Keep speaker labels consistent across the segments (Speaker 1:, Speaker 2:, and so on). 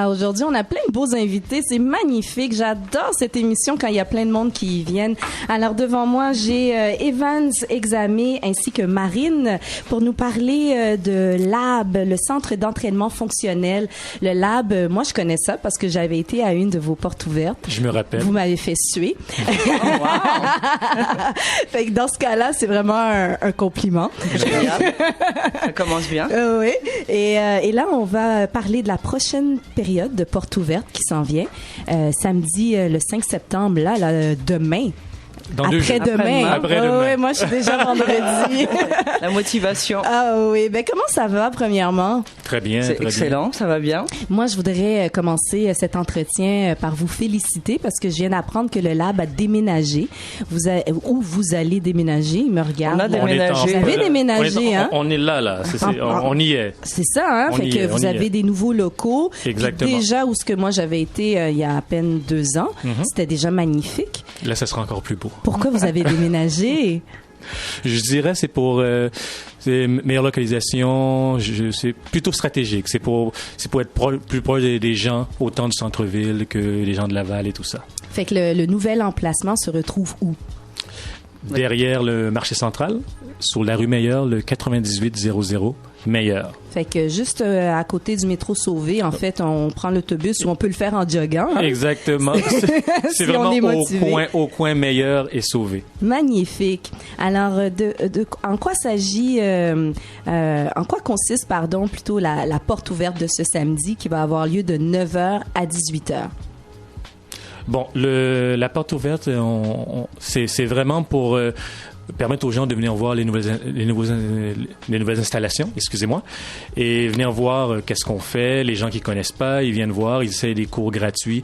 Speaker 1: Alors aujourd'hui, on a plein de beaux invités. C'est magnifique. J'adore cette émission quand il y a plein de monde qui y viennent. Alors devant moi, j'ai Evans Examé ainsi que Marine pour nous parler de Lab, le centre d'entraînement fonctionnel. Le Lab, moi je connais ça parce que j'avais été à une de vos portes ouvertes.
Speaker 2: Je me rappelle.
Speaker 1: Vous m'avez fait suer. Oh, wow! Fait que dans ce cas-là, c'est vraiment un compliment.
Speaker 3: Génial. Ça commence bien.
Speaker 1: Oui. Et là, on va parler de la prochaine période de porte ouverte qui s'en vient. Samedi, le 5 septembre, là demain. Après-demain.
Speaker 2: Après-demain.
Speaker 1: Oui, moi, je suis déjà vendredi.
Speaker 3: La motivation.
Speaker 1: Ah oui. Ben, comment ça va, premièrement?
Speaker 2: Très bien.
Speaker 3: C'est excellent, ça va bien.
Speaker 1: Moi, je voudrais commencer cet entretien par vous féliciter parce que je viens d'apprendre que le Lab a déménagé. Où vous allez déménager? Il me regarde.
Speaker 3: On a déménagé.
Speaker 1: Vous avez déménagé, hein?
Speaker 2: On est là. On y est.
Speaker 1: C'est ça, hein? Fait que vous avez des nouveaux locaux.
Speaker 2: Exactement.
Speaker 1: Déjà, où ce que moi j'avais été il y a à peine 2 ans, c'était déjà magnifique.
Speaker 2: Là, ça sera encore plus beau.
Speaker 1: Pourquoi vous avez déménagé?
Speaker 2: Je dirais c'est pour meilleure localisation, c'est plutôt stratégique. C'est pour être plus proche des gens, autant du centre-ville que des gens de Laval et tout ça.
Speaker 1: Fait que le nouvel emplacement se retrouve où?
Speaker 2: Derrière le marché central, sur la rue Meilleure, le 9800 Meilleure.
Speaker 1: Fait que juste à côté du métro Sauvé, en fait, on prend l'autobus ou on peut le faire en joguant. Hein?
Speaker 2: Exactement. C'est
Speaker 1: si
Speaker 2: vraiment
Speaker 1: on est motivé.
Speaker 2: au coin Meilleure et Sauvé.
Speaker 1: Magnifique. Alors, en quoi consiste, plutôt la porte ouverte de ce samedi qui va avoir lieu de 9h à 18h?
Speaker 2: Bon, la porte ouverte, c'est vraiment pour permettre aux gens de venir voir les nouvelles installations, excusez-moi, et venir voir qu'est-ce qu'on fait. Les gens qui connaissent pas, ils viennent voir, ils essaient des cours gratuits.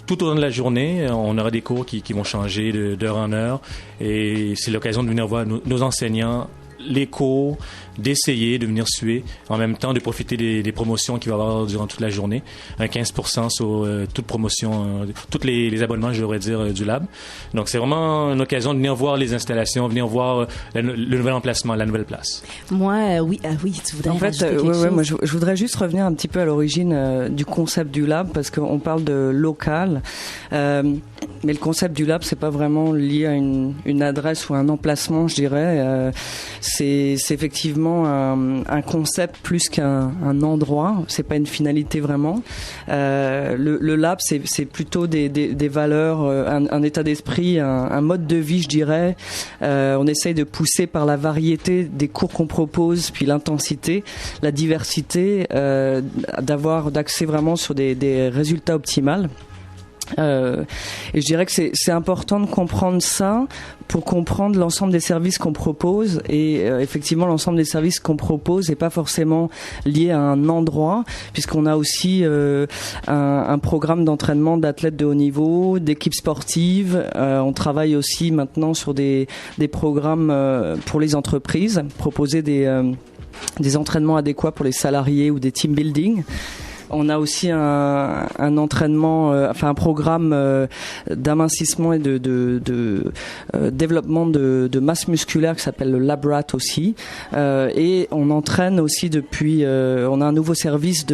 Speaker 2: Tout au long de la journée, on aura des cours qui vont changer d'heure en heure, et c'est l'occasion de venir voir nos enseignants, les cours, d'essayer de venir suer, en même temps de profiter des promotions qu'il va y avoir durant toute la journée. Un 15% sur toute promotion, tous les abonnements, je devrais dire, du Lab. Donc, c'est vraiment une occasion de venir voir les installations, venir voir le nouvel emplacement, la nouvelle place.
Speaker 1: Moi, oui, tu voudrais rajouter quelque chose?
Speaker 3: Moi, je voudrais juste revenir un petit peu à l'origine du concept du Lab, parce qu'on parle de local, mais le concept du Lab, c'est pas vraiment lié à une adresse ou un emplacement, je dirais. C'est effectivement un concept plus qu'un endroit. C'est pas une finalité vraiment. Le Lab, c'est plutôt des valeurs, un état d'esprit, un mode de vie, je dirais. On essaye de pousser par la variété des cours qu'on propose, puis l'intensité, la diversité, d'accès vraiment sur des résultats optimaux. Et je dirais que c'est important de comprendre ça pour comprendre l'ensemble des services qu'on propose, et effectivement l'ensemble des services qu'on propose n'est pas forcément lié à un endroit, puisqu'on a aussi un programme d'entraînement d'athlètes de haut niveau, d'équipes sportives. On travaille aussi maintenant sur des programmes pour les entreprises, proposer des entraînements adéquats pour les salariés ou des team building. On a aussi un entraînement, un programme d'amincissement et de développement de masse musculaire qui s'appelle le LabRat aussi. Et on entraîne aussi depuis, on a un nouveau service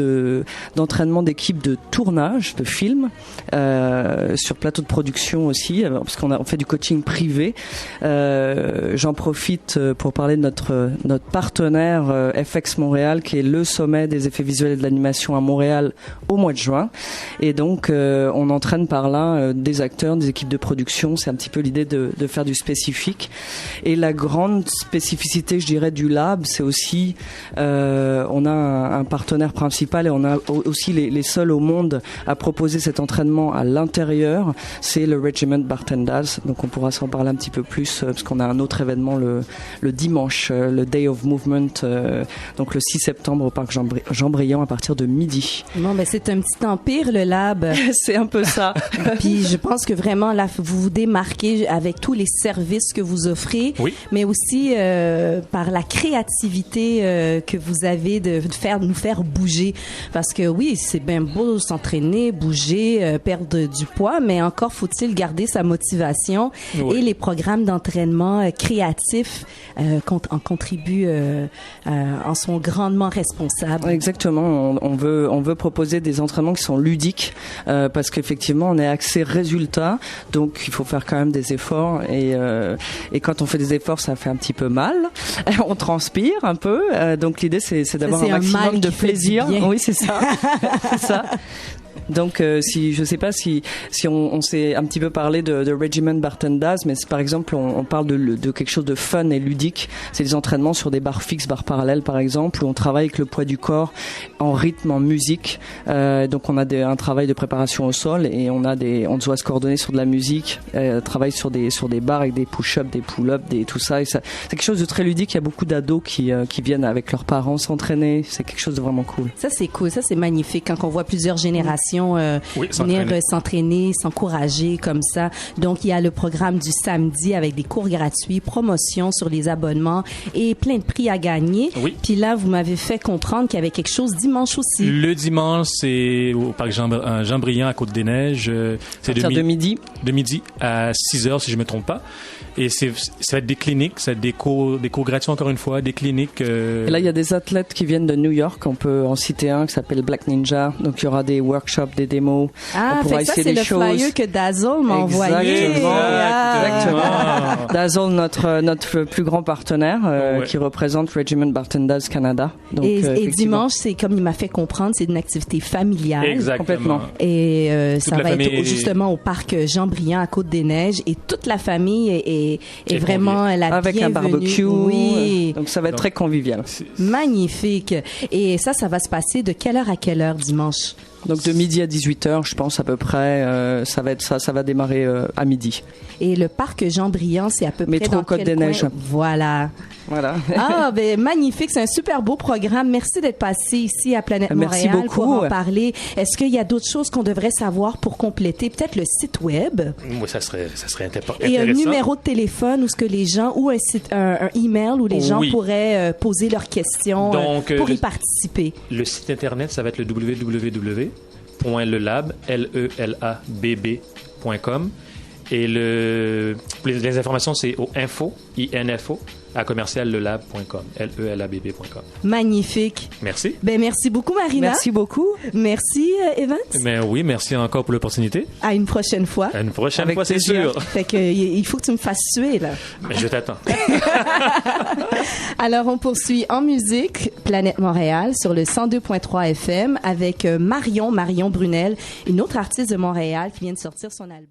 Speaker 3: d'entraînement d'équipe de tournage de films sur plateau de production aussi, parce on fait du coaching privé. J'en profite pour parler de notre partenaire FX Montréal, qui est le sommet des effets visuels et de l'animation à Montréal au mois de juin, et donc on entraîne par là des acteurs, des équipes de production. C'est un petit peu l'idée de faire du spécifique. Et la grande spécificité, je dirais, du Lab, c'est aussi on a un partenaire principal, et on a aussi les seuls au monde à proposer cet entraînement à l'intérieur, c'est le Regiment Bartenda's. Donc on pourra s'en parler un petit peu plus, parce qu'on a un autre événement le dimanche, le Day of Movement, donc le 6 septembre au parc Jean-Briand à partir de midi.
Speaker 1: Bon, ben c'est un petit empire, le Lab.
Speaker 3: C'est un peu ça.
Speaker 1: Puis je pense que vraiment là, vous vous démarquez avec tous les services que vous offrez,
Speaker 2: oui,
Speaker 1: mais aussi par la créativité que vous avez de nous faire bouger. Parce que oui, c'est bien beau s'entraîner, bouger, perdre du poids, mais encore faut-il garder sa motivation. Oui. Et les programmes d'entraînement créatifs en contribuent, en sont grandement responsables.
Speaker 3: Exactement. On veut on veut proposer des entraînements qui sont ludiques parce qu'effectivement on est axé résultat, donc il faut faire quand même des efforts et quand on fait des efforts ça fait un petit peu mal, on transpire un peu, donc l'idée c'est d'avoir un maximum de plaisir. Oui, c'est ça. C'est ça. Donc, je sais pas si on s'est un petit peu parlé de Regiment Bartenders, mais par exemple, on parle de quelque chose de fun et ludique. C'est des entraînements sur des barres fixes, barres parallèles, par exemple, où on travaille avec le poids du corps en rythme, en musique. Donc, on a un travail de préparation au sol et on doit se coordonner sur de la musique, travaille sur des barres avec des push-ups, des pull-ups, tout ça. Et ça, c'est quelque chose de très ludique. Il y a beaucoup d'ados qui viennent avec leurs parents s'entraîner. C'est quelque chose de vraiment cool.
Speaker 1: Ça, c'est cool. Ça, c'est magnifique quand on voit plusieurs générations venir s'entraîner, s'encourager comme ça. Donc, il y a le programme du samedi avec des cours gratuits, promotion sur les abonnements et plein de prix à gagner. Oui. Puis là, vous m'avez fait comprendre qu'il y avait quelque chose dimanche aussi.
Speaker 2: Le dimanche, c'est au parc Jean-Briand à Côte-des-Neiges. C'est de midi. De midi à 6h, si je me trompe pas. Et ça va être des cliniques, ça va être des cours gratuits encore une fois, des cliniques.
Speaker 3: Et là, il y a des athlètes qui viennent de New York. On peut en citer un qui s'appelle Black Ninja. Donc, il y aura des workshops, des démos.
Speaker 1: Ah, on pourra essayer des choses. Ça, c'est le flyer que Dazzle m'a envoyé.
Speaker 3: Exactement. Dazzle, notre plus grand partenaire, qui représente Regiment Bartenders Canada. Donc,
Speaker 1: et dimanche, c'est comme il m'a fait comprendre, c'est une activité familiale.
Speaker 2: Exactement.
Speaker 3: Complètement.
Speaker 1: Et ça va être justement au parc Jean-Briand à Côte-des-Neiges et toute la famille est vraiment la
Speaker 3: avec
Speaker 1: bienvenue.
Speaker 3: Un barbecue. Oui. Donc ça va être très convivial.
Speaker 1: Magnifique. Et ça va se passer de quelle heure à quelle heure dimanche?
Speaker 3: Donc de midi à 18h, je pense à peu près, ça va être ça va démarrer à midi.
Speaker 1: Et le parc Jean-Briand, c'est à peu près
Speaker 3: Métro
Speaker 1: dans
Speaker 3: Côte-des-Neiges.
Speaker 1: Voilà. Ah, ben magnifique, c'est un super beau programme. Merci d'être passé ici à Planète
Speaker 3: Merci
Speaker 1: Montréal
Speaker 3: beaucoup.
Speaker 1: pour en parler. Est-ce qu'il y a d'autres choses qu'on devrait savoir pour compléter? Peut-être le site web?
Speaker 2: Oui, ça serait intéressant.
Speaker 1: Et un numéro de téléphone où ce que les gens, ou un email où les gens pourraient poser leurs questions pour y participer.
Speaker 2: Le site internet, ça va être le www.lelab.com. Et les informations, c'est au info à commerciallelab.com, lelabb.com.
Speaker 1: Magnifique.
Speaker 2: Merci.
Speaker 1: Ben merci beaucoup Marina.
Speaker 3: Merci beaucoup.
Speaker 1: Merci Evans.
Speaker 2: Ben oui, merci encore pour l'opportunité.
Speaker 1: À une prochaine fois.
Speaker 2: À une prochaine fois, c'est sûr.
Speaker 1: Fait que il faut que tu me fasses suer là.
Speaker 2: Ben, je t'attends.
Speaker 1: Alors on poursuit en musique Planète Montréal sur le 102.3 FM avec Marion Brunel, une autre artiste de Montréal qui vient de sortir son album.